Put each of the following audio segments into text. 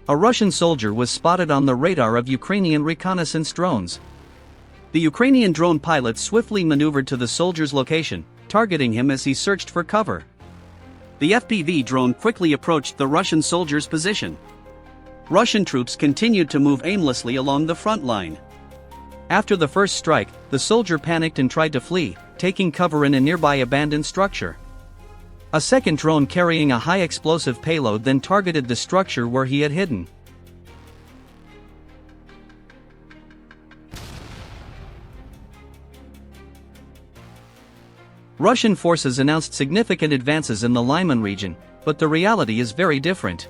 a Russian soldier was spotted on the radar of Ukrainian reconnaissance drones. The Ukrainian drone pilot swiftly maneuvered to the soldier's location, targeting him as he searched for cover. The FPV drone quickly approached the Russian soldier's position. Russian troops continued to move aimlessly along the front line. After the first strike, the soldier panicked and tried to flee, taking cover in a nearby abandoned structure. A second drone carrying a high explosive payload then targeted the structure where he had hidden. Russian forces announced significant advances in the Lyman region, but the reality is very different.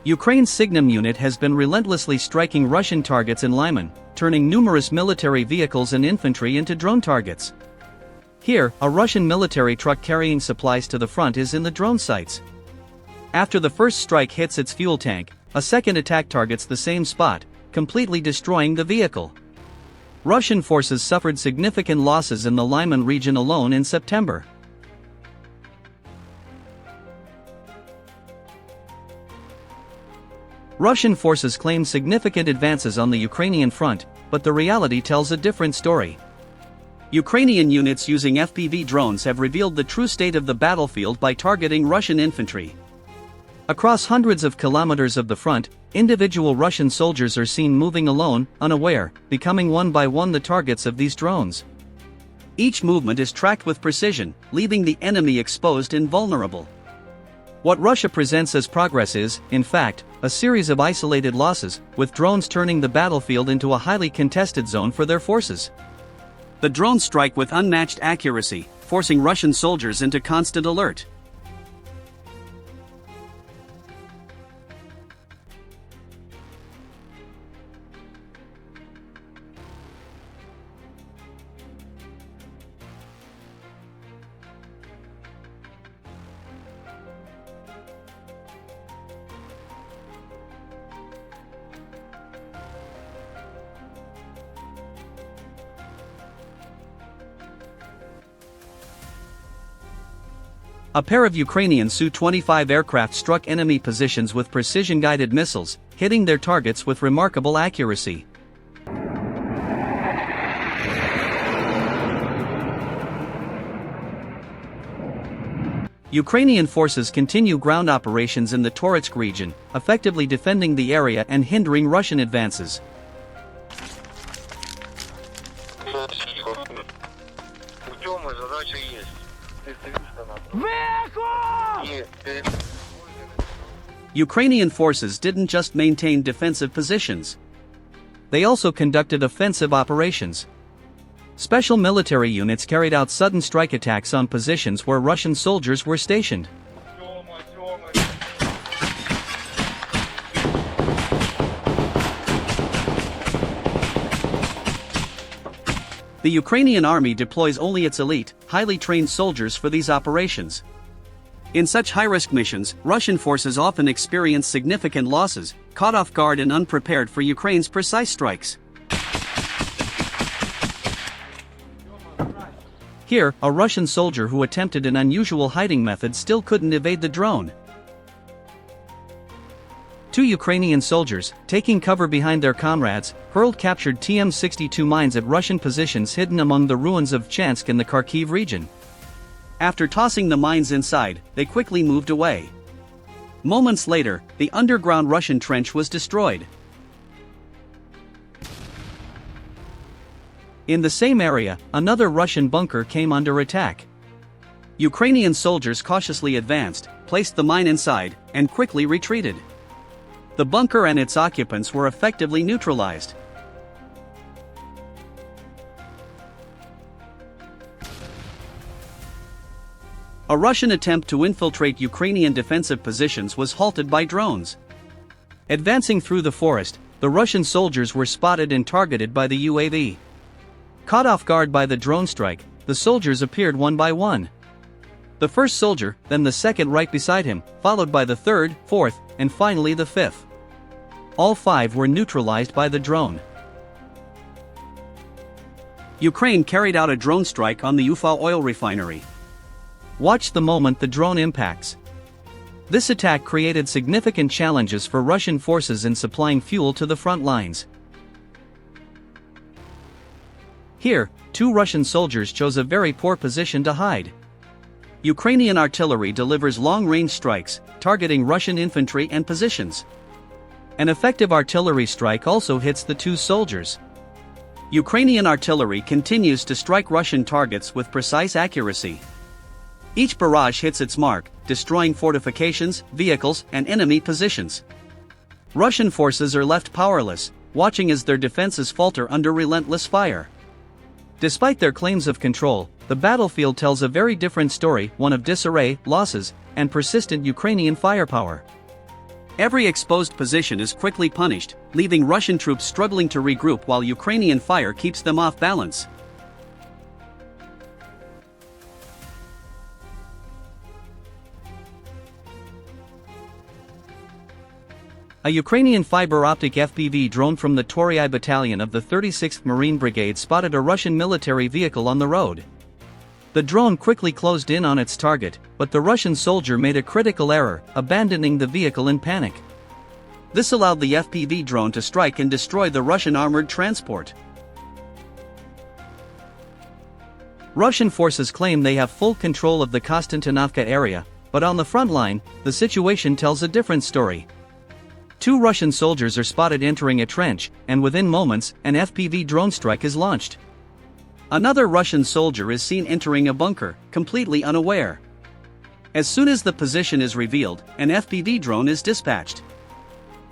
Ukraine's Signum unit has been relentlessly striking Russian targets in Lyman, turning numerous military vehicles and infantry into drone targets. Here, a Russian military truck carrying supplies to the front is in the drone sights. After the first strike hits its fuel tank, a second attack targets the same spot, completely destroying the vehicle. Russian forces suffered significant losses in the Lyman region alone in September. Russian forces claim significant advances on the Ukrainian front, but the reality tells a different story. Ukrainian units using FPV drones have revealed the true state of the battlefield by targeting Russian infantry. Across hundreds of kilometers of the front, individual Russian soldiers are seen moving alone, unaware, becoming one by one the targets of these drones. Each movement is tracked with precision, leaving the enemy exposed and vulnerable. What Russia presents as progress is, in fact, a series of isolated losses, with drones turning the battlefield into a highly contested zone for their forces. The drones strike with unmatched accuracy, forcing Russian soldiers into constant alert. A pair of Ukrainian Su-25 aircraft struck enemy positions with precision-guided missiles, hitting their targets with remarkable accuracy. Ukrainian forces continue ground operations in the Toretsk region, effectively defending the area and hindering Russian advances. Ukrainian forces didn't just maintain defensive positions. They also conducted offensive operations. Special military units carried out sudden strike attacks on positions where Russian soldiers were stationed. The Ukrainian army deploys only its elite, highly trained soldiers for these operations. In such high-risk missions, Russian forces often experience significant losses, caught off guard and unprepared for Ukraine's precise strikes. Here, a Russian soldier who attempted an unusual hiding method still couldn't evade the drone. Two Ukrainian soldiers, taking cover behind their comrades, hurled captured TM-62 mines at Russian positions hidden among the ruins of Chansk in the Kharkiv region. After tossing the mines inside, they quickly moved away. Moments later, the underground Russian trench was destroyed. In the same area, another Russian bunker came under attack. Ukrainian soldiers cautiously advanced, placed the mine inside, and quickly retreated. The bunker and its occupants were effectively neutralized. A Russian attempt to infiltrate Ukrainian defensive positions was halted by drones. Advancing through the forest, the Russian soldiers were spotted and targeted by the UAV. Caught off guard by the drone strike, the soldiers appeared one by one. The first soldier, then the second right beside him, followed by the third, fourth, and finally the fifth. All five were neutralized by the drone. Ukraine carried out a drone strike on the Ufa oil refinery. Watch the moment the drone impacts. This attack created significant challenges for Russian forces in supplying fuel to the front lines. Here, 2 Russian soldiers chose a very poor position to hide. Ukrainian artillery delivers long-range strikes, targeting Russian infantry and positions. An effective artillery strike also hits the 2 soldiers. Ukrainian artillery continues to strike Russian targets with precise accuracy. Each barrage hits its mark, destroying fortifications, vehicles, and enemy positions. Russian forces are left powerless, watching as their defenses falter under relentless fire. Despite their claims of control, the battlefield tells a very different story, one of disarray, losses, and persistent Ukrainian firepower. Every exposed position is quickly punished, leaving Russian troops struggling to regroup while Ukrainian fire keeps them off balance. A Ukrainian fiber-optic FPV drone from the Torii Battalion of the 36th Marine Brigade spotted a Russian military vehicle on the road. The drone quickly closed in on its target, but the Russian soldier made a critical error, abandoning the vehicle in panic. This allowed the FPV drone to strike and destroy the Russian armored transport. Russian forces claim they have full control of the Konstantinovka area, but on the front line, the situation tells a different story. 2 Russian soldiers are spotted entering a trench, and within moments, an FPV drone strike is launched. Another Russian soldier is seen entering a bunker, completely unaware. As soon as the position is revealed, an FPV drone is dispatched.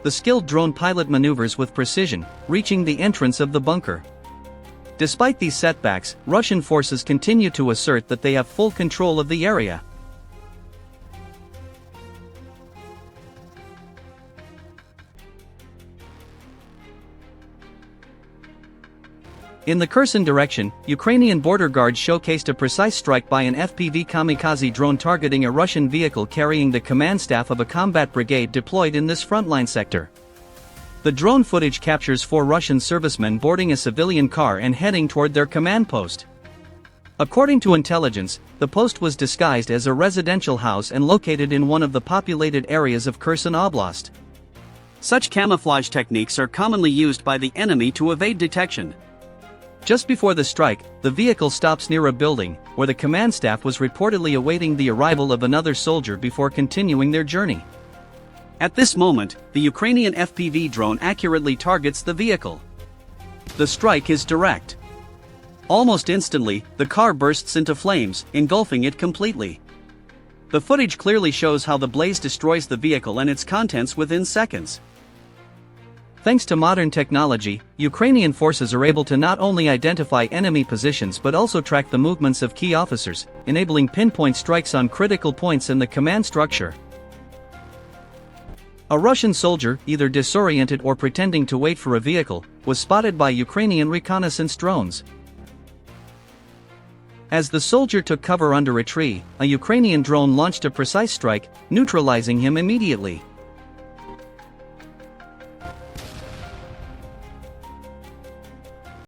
The skilled drone pilot maneuvers with precision, reaching the entrance of the bunker. Despite these setbacks, Russian forces continue to assert that they have full control of the area. In the Kherson direction, Ukrainian border guards showcased a precise strike by an FPV kamikaze drone targeting a Russian vehicle carrying the command staff of a combat brigade deployed in this frontline sector. The drone footage captures 4 Russian servicemen boarding a civilian car and heading toward their command post. According to intelligence, the post was disguised as a residential house and located in one of the populated areas of Kherson Oblast. Such camouflage techniques are commonly used by the enemy to evade detection. Just before the strike, the vehicle stops near a building, where the command staff was reportedly awaiting the arrival of another soldier before continuing their journey. At this moment, the Ukrainian FPV drone accurately targets the vehicle. The strike is direct. Almost instantly, the car bursts into flames, engulfing it completely. The footage clearly shows how the blaze destroys the vehicle and its contents within seconds. Thanks to modern technology, Ukrainian forces are able to not only identify enemy positions but also track the movements of key officers, enabling pinpoint strikes on critical points in the command structure. A Russian soldier, either disoriented or pretending to wait for a vehicle, was spotted by Ukrainian reconnaissance drones. As the soldier took cover under a tree, a Ukrainian drone launched a precise strike, neutralizing him immediately.